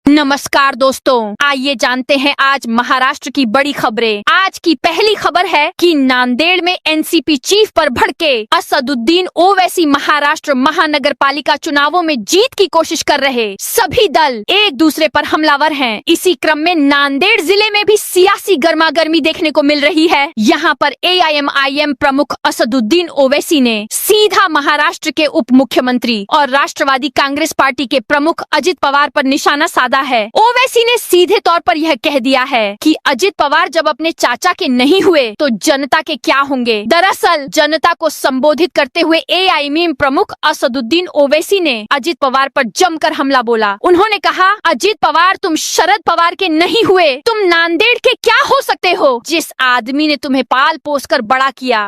नमस्कार दोस्तों, आइए जानते हैं आज महाराष्ट्र की बड़ी खबरें। आज की पहली खबर है कि नांदेड़ में एनसीपी चीफ पर भड़के असदुद्दीन ओवैसी महाराष्ट्र महानगर पालिका चुनावों में जीत की कोशिश कर रहे सभी दल एक दूसरे पर हमलावर हैं। इसी क्रम में नांदेड़ जिले में भी सियासी गर्मागर्मी देखने को मिल रही है। यहाँ पर AIMIM प्रमुख असदुद्दीन ओवैसी ने सीधा महाराष्ट्र के उप मुख्यमंत्री और राष्ट्रवादी कांग्रेस पार्टी के प्रमुख अजित पवार पर निशाना साधा है। ओवैसी ने सीधे तौर पर यह कह दिया है कि अजित पवार जब अपने चाचा के नहीं हुए तो जनता के क्या होंगे। दरअसल जनता को संबोधित करते हुए AIMIM प्रमुख असदुद्दीन ओवैसी ने अजित पवार पर जमकर हमला बोला। उन्होंने कहा, अजित पवार तुम शरद पवार के नहीं हुए, तुम नांदेड़ के क्या हो सकते हो, जिस आदमी ने तुम्हें पाल पोस कर बड़ा किया।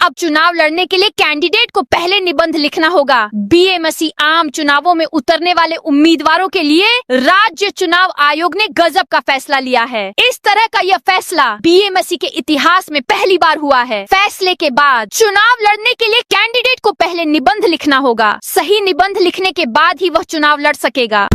अब चुनाव लड़ने के लिए कैंडिडेट को पहले निबंध लिखना होगा। BMC आम चुनावों में उतरने वाले उम्मीदवारों के लिए राज्य चुनाव आयोग ने गजब का फैसला लिया है। इस तरह का यह फैसला BMC के इतिहास में पहली बार हुआ है। फैसले के बाद चुनाव लड़ने के लिए कैंडिडेट को पहले निबंध लिखना होगा। सही निबंध लिखने के बाद ही वह चुनाव लड़ सकेगा।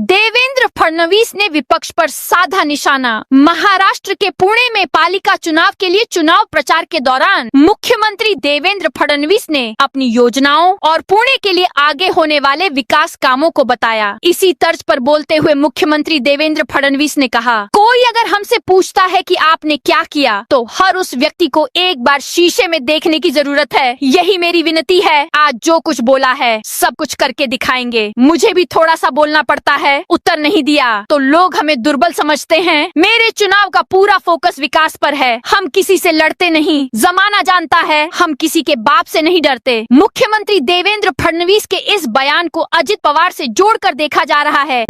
देवेंद्र फडणवीस ने विपक्ष पर साधा निशाना। महाराष्ट्र के पुणे में पालिका चुनाव के लिए चुनाव प्रचार के दौरान मुख्यमंत्री देवेंद्र फडणवीस ने अपनी योजनाओं और पुणे के लिए आगे होने वाले विकास कामों को बताया। इसी तर्ज पर बोलते हुए मुख्यमंत्री देवेंद्र फडणवीस ने कहा, कोई अगर हमसे पूछता है कि आपने क्या किया तो हर उस व्यक्ति को एक बार शीशे में देखने की जरूरत है। यही मेरी विनती है। आज जो कुछ बोला है सब कुछ करके दिखाएंगे। मुझे भी थोड़ा सा बोलना पड़ता है। उत्तर नहीं दिया तो लोग हमें दुर्बल समझते हैं। मेरे चुनाव का पूरा फोकस विकास पर है। हम किसी से लड़ते नहीं। जमाना जानता है हम किसी के बाप से नहीं डरते। मुख्यमंत्री देवेंद्र फडणवीस के इस बयान को अजित पवार से जोड़कर देखा जा रहा है।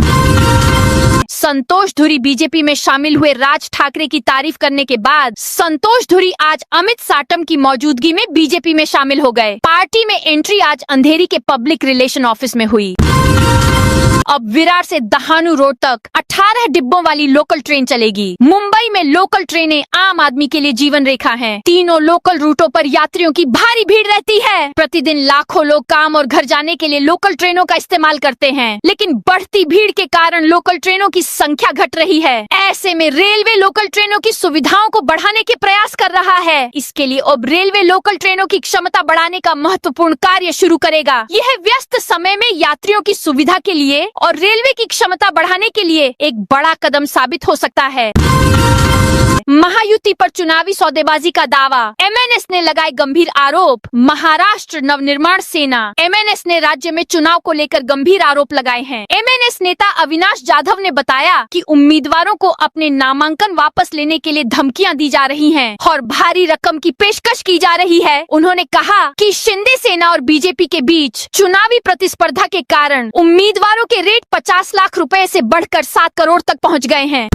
संतोष धुरी बीजेपी में शामिल हुए राज ठाकरे की तारीफ करने के बाद संतोष धुरी आज अमित साटम की मौजूदगी में बीजेपी में शामिल हो गए। पार्टी में एंट्री आज अंधेरी के पब्लिक रिलेशन ऑफिस में हुई। अब विरार से दहानू रोड तक 18 डिब्बों वाली लोकल ट्रेन चलेगी। मुंबई में लोकल ट्रेनें आम आदमी के लिए जीवन रेखा हैं। तीनों लोकल रूटों पर यात्रियों की भारी भीड़ रहती है। प्रतिदिन लाखों लोग काम और घर जाने के लिए लोकल ट्रेनों का इस्तेमाल करते हैं, लेकिन बढ़ती भीड़ के कारण लोकल ट्रेनों की संख्या घट रही है। ऐसे में रेलवे लोकल ट्रेनों की सुविधाओं को बढ़ाने के प्रयास कर रहा है। इसके लिए अब रेलवे लोकल ट्रेनों की क्षमता बढ़ाने का महत्वपूर्ण कार्य शुरू करेगा। यह व्यस्त समय में यात्रियों की सुविधा के लिए और रेलवे की क्षमता बढ़ाने के लिए एक बड़ा कदम साबित हो सकता है। महायुति पर चुनावी सौदेबाजी का दावा। MNS ने लगाए गंभीर आरोप। महाराष्ट्र नवनिर्माण सेना MNS ने राज्य में चुनाव को लेकर गंभीर आरोप लगाए हैं। MNS नेता अविनाश जाधव ने बताया कि उम्मीदवारों को अपने नामांकन वापस लेने के लिए धमकियां दी जा रही हैं और भारी रकम की पेशकश की जा रही है। उन्होंने कहा कि शिंदे सेना और बीजेपी के बीच चुनावी प्रतिस्पर्धा के कारण उम्मीदवारों के रेट 50 लाख रुपए से बढ़कर 7 करोड़ तक पहुँच गए हैं।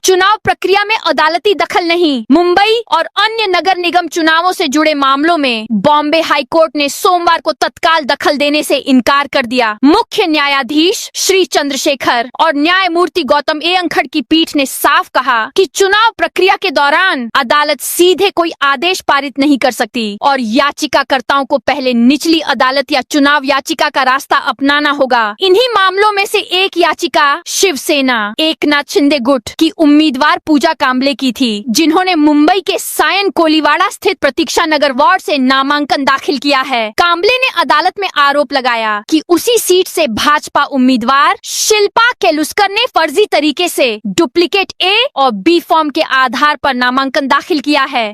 चुनाव प्रक्रिया में अदालती दखल नहीं। मुंबई और अन्य नगर निगम चुनावों से जुड़े मामलों में बॉम्बे हाईकोर्ट ने सोमवार को तत्काल दखल देने से इनकार कर दिया। मुख्य न्यायाधीश श्री चंद्रशेखर और न्यायमूर्ति गौतम A अंखड़ की पीठ ने साफ कहा कि चुनाव प्रक्रिया के दौरान अदालत सीधे कोई आदेश पारित नहीं कर सकती और याचिकाकर्ताओं को पहले निचली अदालत या चुनाव याचिका का रास्ता अपनाना होगा। इन्हीं मामलों में से एक याचिका शिवसेना एकनाथ शिंदे गुट की उम्मीदवार पूजा कांबले की थी, जिन्होंने मुंबई के सायन कोलीवाड़ा स्थित प्रतीक्षा नगर वार्ड से नामांकन दाखिल किया है। कांबले ने अदालत में आरोप लगाया कि उसी सीट से भाजपा उम्मीदवार शिल्पा केलुस्कर ने फर्जी तरीके से डुप्लीकेट A और B फॉर्म के आधार पर नामांकन दाखिल किया है।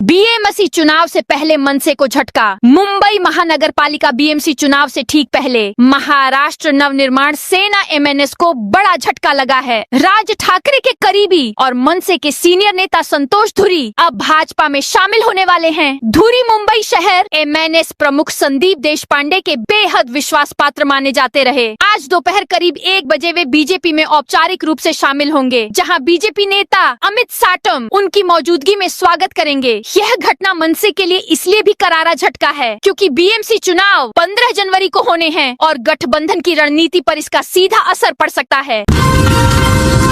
BMC चुनाव से पहले मनसे को झटका। मुंबई महानगर पालिका BMC चुनाव से ठीक पहले महाराष्ट्र नवनिर्माण सेना MNS को बड़ा झटका लगा है। राज ठाकरे के करीबी और मनसे के सीनियर नेता संतोष धुरी अब भाजपा में शामिल होने वाले हैं। धुरी मुंबई शहर MNS प्रमुख संदीप देशपांडे के बेहद विश्वास पात्र माने जाते रहे। आज दोपहर करीब 1 बजे वे बीजेपी में औपचारिक रूप से शामिल होंगे, जहां बीजेपी नेता अमित साटम उनकी मौजूदगी में स्वागत करेंगे। करेंगे। यह घटना मनसे के लिए इसलिए भी करारा झटका है क्योंकि बीएमसी चुनाव 15 जनवरी को होने हैं और गठबंधन की रणनीति पर इसका सीधा असर पड़ सकता है।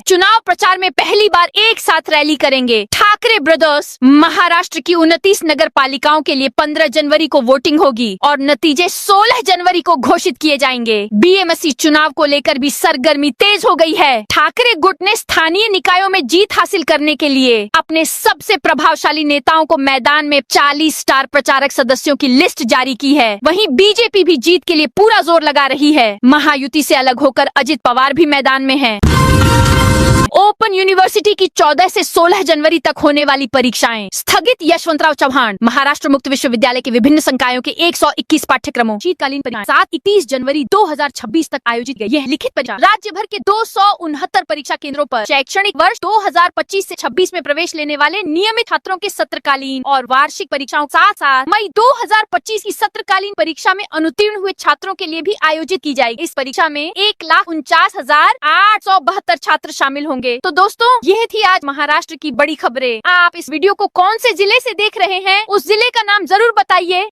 चुनाव प्रचार में पहली बार एक साथ रैली करेंगे। ठाकरे ब्रदर्स। महाराष्ट्र की 29 नगर पालिकाओं के लिए 15 जनवरी को वोटिंग होगी और नतीजे 16 जनवरी को घोषित किए जाएंगे। बीएमसी चुनाव को लेकर भी सरगर्मी तेज हो गई है। ठाकरे गुट ने स्थानीय निकायों में जीत हासिल करने के लिए अपने सबसे प्रभावशाली नेताओं को मैदान में 40 स्टार प्रचारक सदस्यों की लिस्ट जारी की है। वहीं बीजेपी भी जीत के लिए पूरा जोर लगा रही है। महायुति से अलग होकर अजित पवार भी मैदान में हैं। ओपन यूनिवर्सिटी की 14 से 16 जनवरी तक होने वाली परीक्षाएं स्थगित। यशवंतराव चौहान। महाराष्ट्र मुक्त विश्वविद्यालय के विभिन्न संकायों के 121 पाठ्यक्रमों शीतकालीन परीक्षा 7-31 जनवरी 2026 तक आयोजित की गई। यह लिखित परीक्षा राज्य भर के 269 परीक्षा केंद्रों पर शैक्षणिक वर्ष 2025 से 26 में प्रवेश लेने वाले नियमित छात्रों के सत्रकालीन और वार्षिक परीक्षाओं साथ मई 2025 की सत्रकालीन परीक्षा में अनुत्तीर्ण हुए छात्रों के लिए भी आयोजित की जाएगी। इस परीक्षा में 1,49,872 छात्र शामिल होंगे। तो दोस्तों, यह थी आज महाराष्ट्र की बड़ी खबरें। आप इस वीडियो को कौन से जिले से देख रहे हैं, उस जिले का नाम जरूर बताइए।